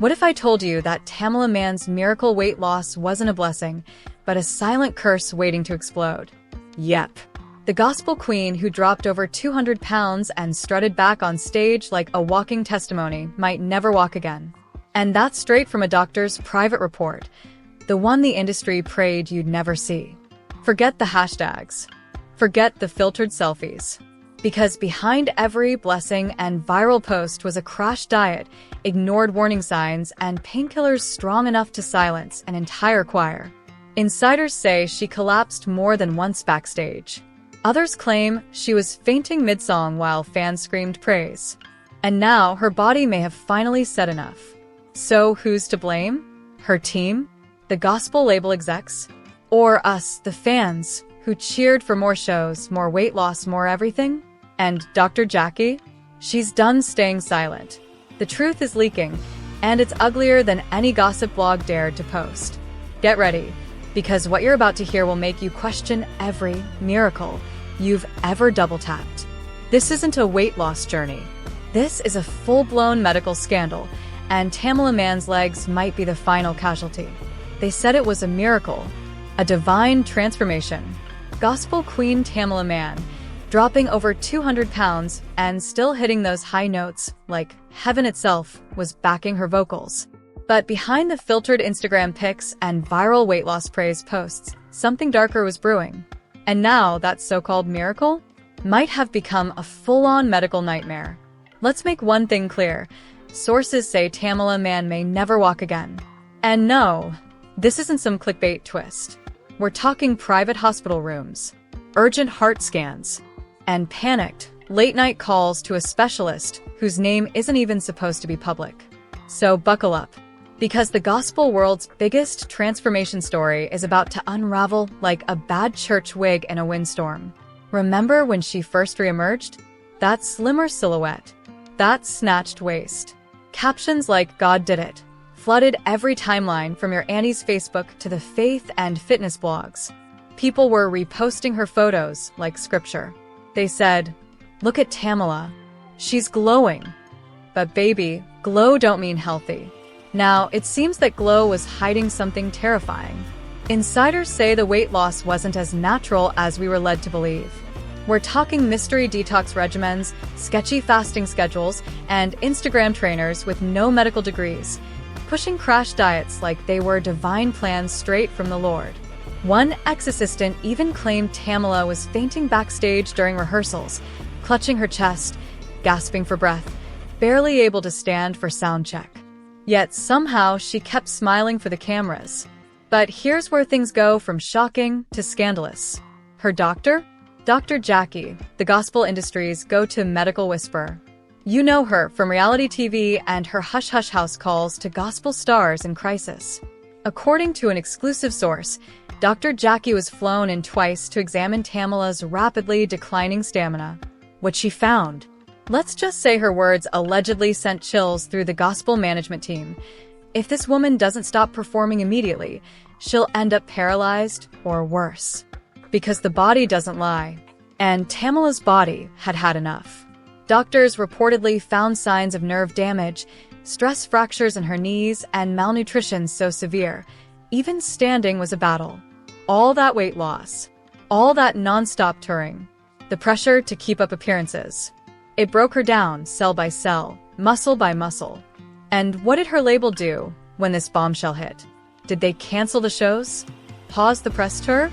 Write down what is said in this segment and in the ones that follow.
What if I told you that Tamela Mann's miracle weight loss wasn't a blessing, but a silent curse waiting to explode? Yep. The gospel queen who dropped over 200 pounds and strutted back on stage like a walking testimony might never walk again. And that's straight from a doctor's private report, the one the industry prayed you'd never see. Forget the hashtags. Forget the filtered selfies. Because behind every blessing and viral post was a crash diet, ignored warning signs, and painkillers strong enough to silence an entire choir. Insiders say she collapsed more than once backstage. Others claim she was fainting mid-song while fans screamed praise. And now her body may have finally said enough. So who's to blame? Her team? The gospel label execs? Or us, the fans, who cheered for more shows, more weight loss, more everything? And Dr. Jackie? She's done staying silent. The truth is leaking, and it's uglier than any gossip blog dared to post. Get ready, because what you're about to hear will make you question every miracle you've ever double-tapped. This isn't a weight loss journey. This is a full-blown medical scandal, and Tamela Mann's legs might be the final casualty. They said it was a miracle, a divine transformation. Gospel queen Tamela Mann, dropping over 200 pounds and still hitting those high notes like heaven itself was backing her vocals. But behind the filtered Instagram pics and viral weight loss praise posts, something darker was brewing. And now that so-called miracle might have become a full-on medical nightmare. Let's make one thing clear. Sources say Tamela Mann may never walk again. And no, this isn't some clickbait twist. We're talking private hospital rooms, urgent heart scans, and panicked, late-night calls to a specialist whose name isn't even supposed to be public. So buckle up, because the gospel world's biggest transformation story is about to unravel like a bad church wig in a windstorm. Remember when she first reemerged? That slimmer silhouette, that snatched waist. Captions like "God did it" flooded every timeline from your Annie's Facebook to the faith and fitness blogs. People were reposting her photos like scripture. They said, "Look at Tamela. She's glowing." But baby, glow don't mean healthy. Now, it seems that glow was hiding something terrifying. Insiders say the weight loss wasn't as natural as we were led to believe. We're talking mystery detox regimens, sketchy fasting schedules, and Instagram trainers with no medical degrees, pushing crash diets like they were divine plans straight from the Lord. One ex-assistant even claimed Tamela was fainting backstage during rehearsals, clutching her chest, gasping for breath, barely able to stand for sound check. Yet somehow she kept smiling for the cameras. But here's where things go from shocking to scandalous. Her doctor? Dr. Jackie, the gospel industry's go-to medical whisperer. You know her from reality TV and her hush-hush house calls to gospel stars in crisis. According to an exclusive source, Dr. Jackie was flown in twice to examine Tamela's rapidly declining stamina. What she found? Let's just say her words allegedly sent chills through the gospel management team. If this woman doesn't stop performing immediately, she'll end up paralyzed or worse. Because the body doesn't lie. And Tamela's body had had enough. Doctors reportedly found signs of nerve damage, stress fractures in her knees, and malnutrition so severe, even standing was a battle. All that weight loss, all that non-stop touring, the pressure to keep up appearances. It broke her down cell by cell, muscle by muscle. And what did her label do when this bombshell hit? Did they cancel the shows? Pause the press tour?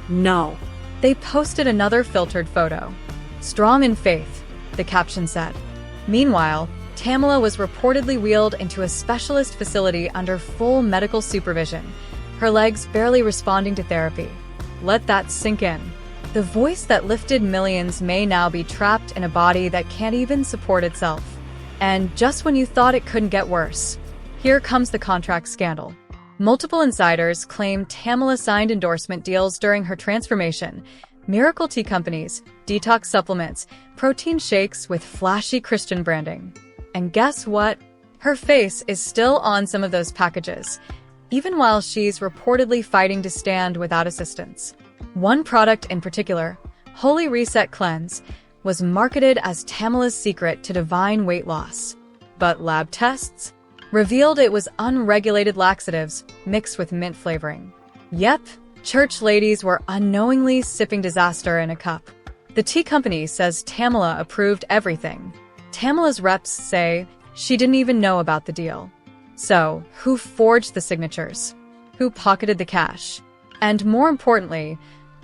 No. They posted another filtered photo. "Strong in faith," the caption said. Meanwhile, Tamela was reportedly wheeled into a specialist facility under full medical supervision, her legs barely responding to therapy. Let that sink in. The voice that lifted millions may now be trapped in a body that can't even support itself. And just when you thought it couldn't get worse, here comes the contract scandal. Multiple insiders claim Tamela signed endorsement deals during her transformation. Miracle tea companies, detox supplements, protein shakes with flashy Christian branding. And guess what? Her face is still on some of those packages, even while she's reportedly fighting to stand without assistance. One product in particular, Holy Reset Cleanse, was marketed as Tamela's secret to divine weight loss. But lab tests? revealed it was unregulated laxatives mixed with mint flavoring. Yep, church ladies were unknowingly sipping disaster in a cup. The tea company says Tamela approved everything. Tamela's reps say she didn't even know about the deal. So, who forged the signatures? Who pocketed the cash? And more importantly,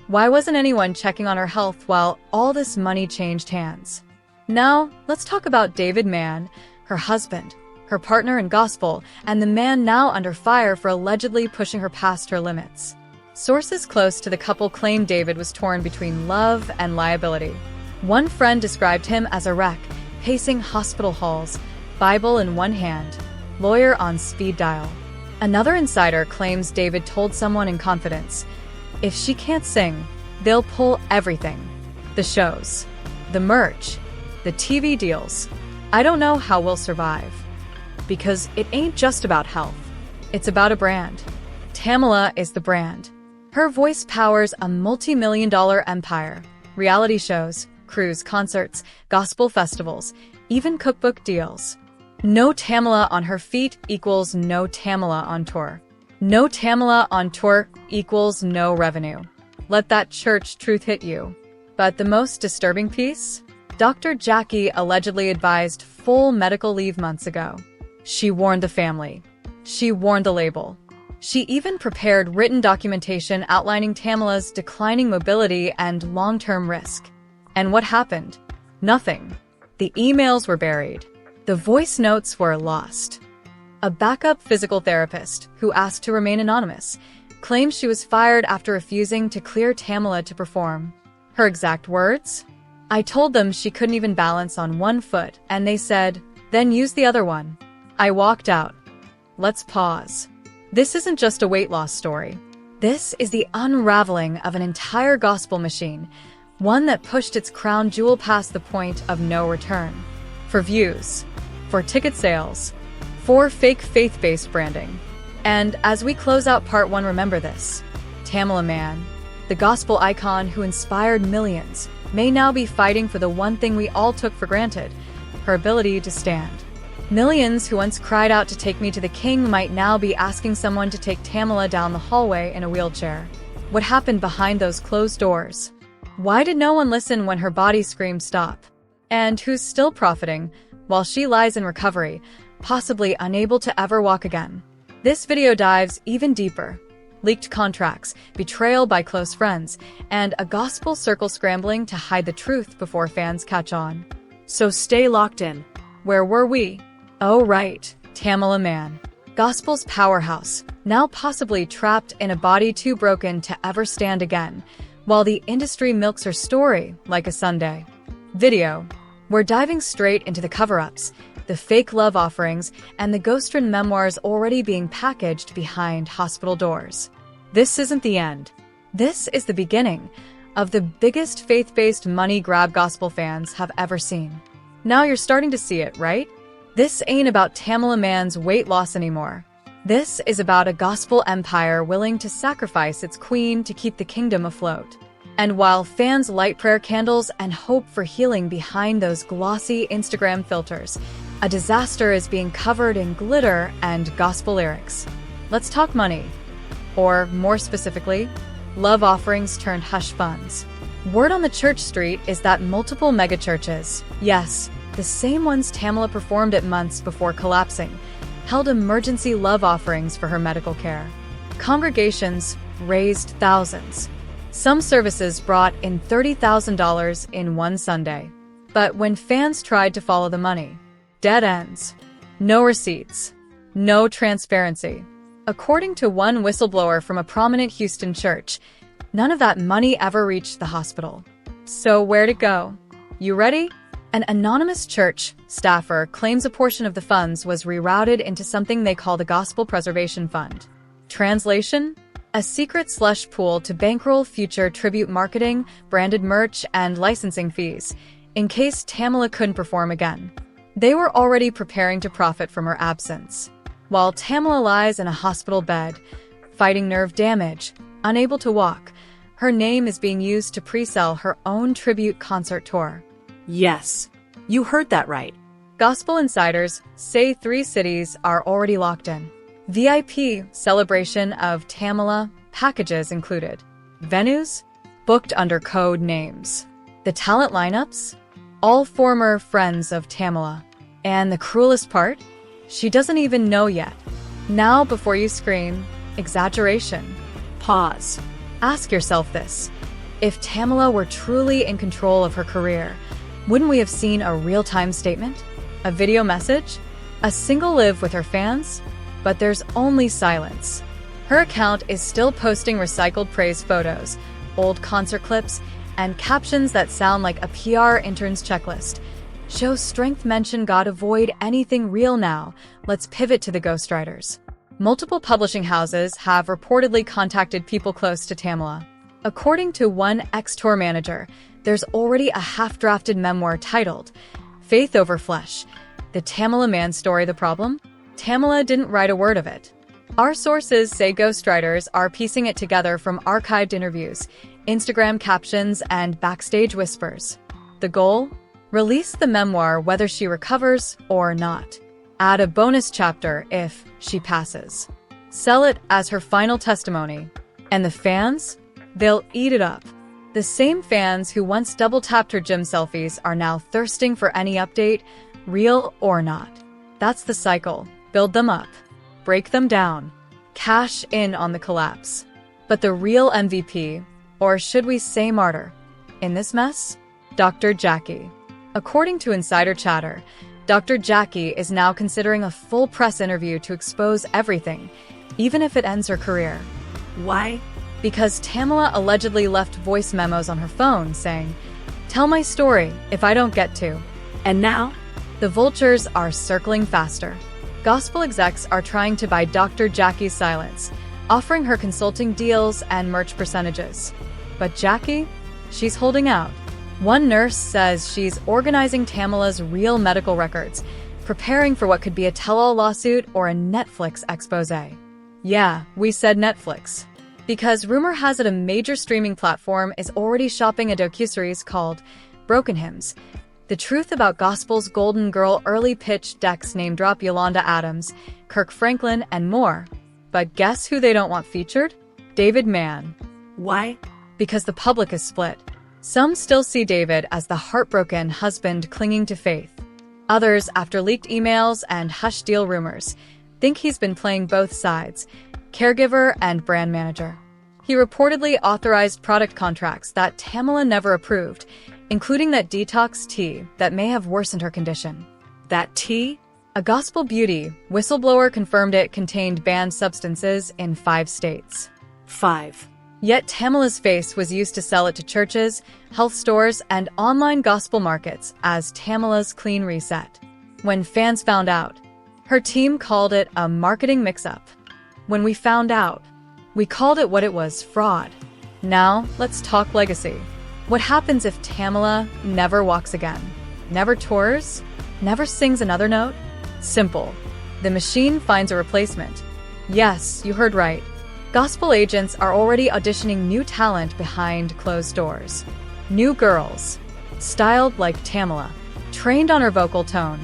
why wasn't anyone checking on her health while all this money changed hands? Now, let's talk about David Mann, her husband, her partner in gospel, and the man now under fire for allegedly pushing her past her limits. Sources close to the couple claim David was torn between love and liability. One friend described him as a wreck, pacing hospital halls, Bible in one hand, lawyer on speed dial. Another insider claims David told someone in confidence, "If she can't sing, they'll pull everything. The shows, the merch, the TV deals. I don't know how we'll survive." Because it ain't just about health. It's about a brand. Tamela is the brand. Her voice powers a multi-million-dollar empire. Reality shows, cruise concerts, gospel festivals, even cookbook deals. No Tamela on her feet equals no Tamela on tour. No Tamela on tour equals no revenue. Let that church truth hit you. But the most disturbing piece? Dr. Jackie allegedly advised full medical leave months ago. She warned the family. She warned the label. She even prepared written documentation outlining Tamela's declining mobility and long-term risk. And what happened? Nothing. The emails were buried. The voice notes were lost. A backup physical therapist, who asked to remain anonymous, claims she was fired after refusing to clear Tamela to perform. Her exact words? "I told them she couldn't even balance on one foot, and they said, 'Then use the other one.' I walked out." Let's pause. This isn't just a weight loss story. This is the unraveling of an entire gospel machine, one that pushed its crown jewel past the point of no return. For views, for ticket sales, for fake faith-based branding. And as we close out part one, remember this. Tamela Mann, the gospel icon who inspired millions, may now be fighting for the one thing we all took for granted, her ability to stand. Millions who once cried out to take me to the king might now be asking someone to take Tamela down the hallway in a wheelchair. What happened behind those closed doors? Why did no one listen when her body screamed stop? And who's still profiting while she lies in recovery, possibly unable to ever walk again? This video dives even deeper. Leaked contracts, betrayal by close friends, and a gospel circle scrambling to hide the truth before fans catch on. So stay locked in. Where were we? Oh right, Tamela Mann. Gospel's powerhouse, now possibly trapped in a body too broken to ever stand again, while the industry milks her story like a sundae. Video. We're diving straight into the cover-ups, the fake love offerings, and the ghost-written memoirs already being packaged behind hospital doors. This isn't the end. This is the beginning of the biggest faith-based money grab gospel fans have ever seen. Now you're starting to see it, right? This ain't about Tamela Mann's weight loss anymore. This is about a gospel empire willing to sacrifice its queen to keep the kingdom afloat. And while fans light prayer candles and hope for healing behind those glossy Instagram filters, a disaster is being covered in glitter and gospel lyrics. Let's talk money. Or, more specifically, love offerings turned hush funds. Word on the church street is that multiple megachurches, yes, the same ones Tamela performed at months before collapsing, held emergency love offerings for her medical care. Congregations raised thousands. Some services brought in $30,000 in one Sunday. But when fans tried to follow the money, dead ends. No receipts. No transparency. According to one whistleblower from a prominent Houston church, none of that money ever reached the hospital. So where'd it go? You ready? An anonymous church staffer claims a portion of the funds was rerouted into something they call the Gospel Preservation Fund. Translation? A secret slush pool to bankroll future tribute marketing, branded merch, and licensing fees, in case Tamela couldn't perform again. They were already preparing to profit from her absence. While Tamela lies in a hospital bed, fighting nerve damage, unable to walk, her name is being used to pre-sell her own tribute concert tour. Yes, you heard that right. Gospel insiders say 3 cities are already locked in. VIP celebration of Tamela packages included. Venues booked under code names. The talent lineups, all former friends of Tamela. And the cruelest part? She doesn't even know yet. Now, before you scream, exaggeration, pause. Ask yourself this. If Tamela were truly in control of her career, wouldn't we have seen a real-time statement? A video message? A single live with her fans? But there's only silence. Her account is still posting recycled praise photos, old concert clips, and captions that sound like a PR intern's checklist. Show strength mention God, avoid anything real now. Let's pivot to the ghostwriters. Multiple publishing houses have reportedly contacted people close to Tamela. According to one ex-tour manager, there's already a half-drafted memoir titled Faith Over Flesh. The Tamela Mann story the problem? Tamela didn't write a word of it. Our sources say ghostwriters are piecing it together from archived interviews, Instagram captions, and backstage whispers. The goal? Release the memoir whether she recovers or not. Add a bonus chapter if she passes. Sell it as her final testimony. And the fans? They'll eat it up. The same fans who once double-tapped her gym selfies are now thirsting for any update, real or not. That's the cycle. Build them up. Break them down. Cash in on the collapse. But the real MVP, or should we say martyr, in this mess? Dr. Jackie. According to insider chatter, Dr. Jackie is now considering a full press interview to expose everything, even if it ends her career. Why? Because Tamela allegedly left voice memos on her phone saying, "Tell my story if I don't get to." And now? The vultures are circling faster. Gospel execs are trying to buy Dr. Jackie's silence, offering her consulting deals and merch percentages. But Jackie? She's holding out. One nurse says she's organizing Tamela's real medical records, preparing for what could be a tell-all lawsuit or a Netflix expose. Yeah, we said Netflix. Because rumor has it a major streaming platform is already shopping a docuseries called Broken Hymns. The truth about gospel's golden girl early pitch decks name drop Yolanda Adams, Kirk Franklin, and more. But guess who they don't want featured? David Mann. Why? Because the public is split. Some still see David as the heartbroken husband clinging to faith. Others, after leaked emails and hush deal rumors, think he's been playing both sides, caregiver and brand manager. He reportedly authorized product contracts that Tamela never approved, including that detox tea that may have worsened her condition. That tea? A gospel beauty whistleblower confirmed it contained banned substances in 5 states. 5. Yet Tamela's face was used to sell it to churches, health stores, and online gospel markets as Tamela's clean reset. When fans found out, her team called it a marketing mix-up. When we found out, we called it what it was: fraud. Now, let's talk legacy. What happens if Tamela never walks again? Never tours? Never sings another note? Simple. The machine finds a replacement. Yes, you heard right. Gospel agents are already auditioning new talent behind closed doors. New girls, styled like Tamela, trained on her vocal tone,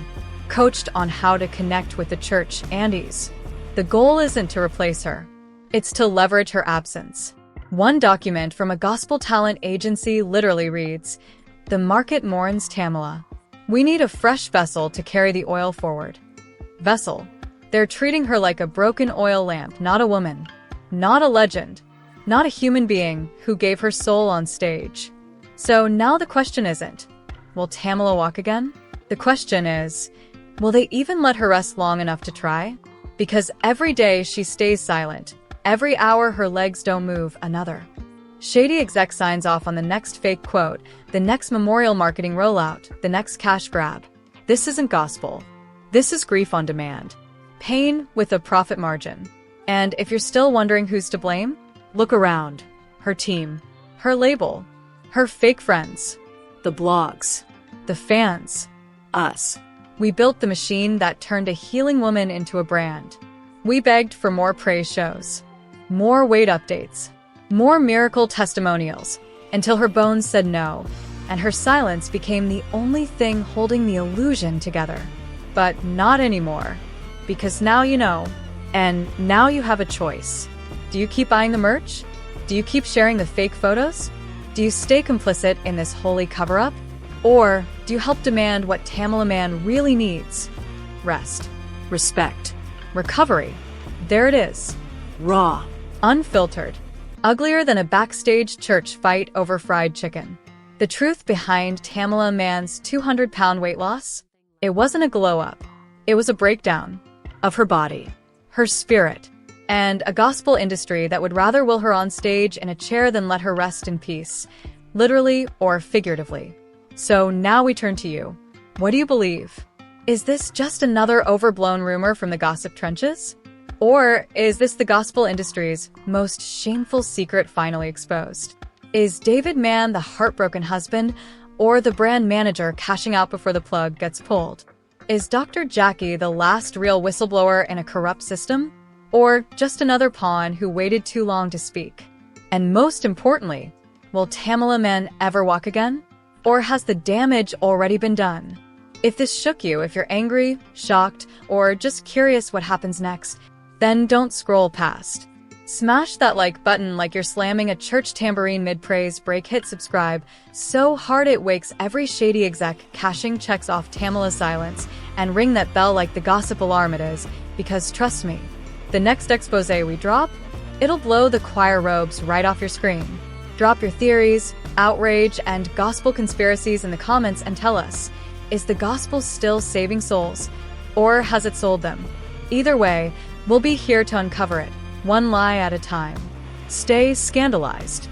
coached on how to connect with the church Andes. The goal isn't to replace her. It's to leverage her absence. One document from a gospel talent agency literally reads, "The market mourns Tamela. We need a fresh vessel to carry the oil forward." Vessel. They're treating her like a broken oil lamp, not a woman. Not a legend. Not a human being who gave her soul on stage. So now the question isn't, will Tamela walk again? The question is, will they even let her rest long enough to try? Because every day she stays silent. Every hour her legs don't move, another. Shady exec signs off on the next fake quote, the next memorial marketing rollout, the next cash grab. This isn't gospel. This is grief on demand. Pain with a profit margin. And if you're still wondering who's to blame, look around. Her team. Her label. Her fake friends. The blogs. The fans. Us. We built the machine that turned a healing woman into a brand. We begged for more praise shows. More weight updates, more miracle testimonials, until her bones said no, and her silence became the only thing holding the illusion together. But not anymore. Because now you know. And now you have a choice. Do you keep buying the merch? Do you keep sharing the fake photos? Do you stay complicit in this holy cover-up? Or do you help demand what Tamela Mann really needs? Rest. Respect. Recovery. There it is. Raw. Unfiltered. Uglier than a backstage church fight over fried chicken. The truth behind Tamela Mann's 200-pound weight loss? It wasn't a glow-up. It was a breakdown of her body, her spirit, and a gospel industry that would rather will her on stage in a chair than let her rest in peace, literally or figuratively. So now we turn to you. What do you believe? Is this just another overblown rumor from the gossip trenches? Or is this the gospel industry's most shameful secret finally exposed? Is David Mann the heartbroken husband, or the brand manager cashing out before the plug gets pulled? Is Dr. Jackie the last real whistleblower in a corrupt system? Or just another pawn who waited too long to speak? And most importantly, will Tamela Mann ever walk again? Or has the damage already been done? If this shook you, if you're angry, shocked, or just curious what happens next, then don't scroll past. Smash that like button like you're slamming a church tambourine mid-praise break. Hit subscribe so hard it wakes every shady exec cashing checks off Tamela's silence, and ring that bell like the gossip alarm it is, because trust me, the next expose we drop, it'll blow the choir robes right off your screen. Drop your theories, outrage, and gospel conspiracies in the comments and tell us, is the gospel still saving souls, or has it sold them? Either way, we'll be here to uncover it, one lie at a time. Stay scandalized.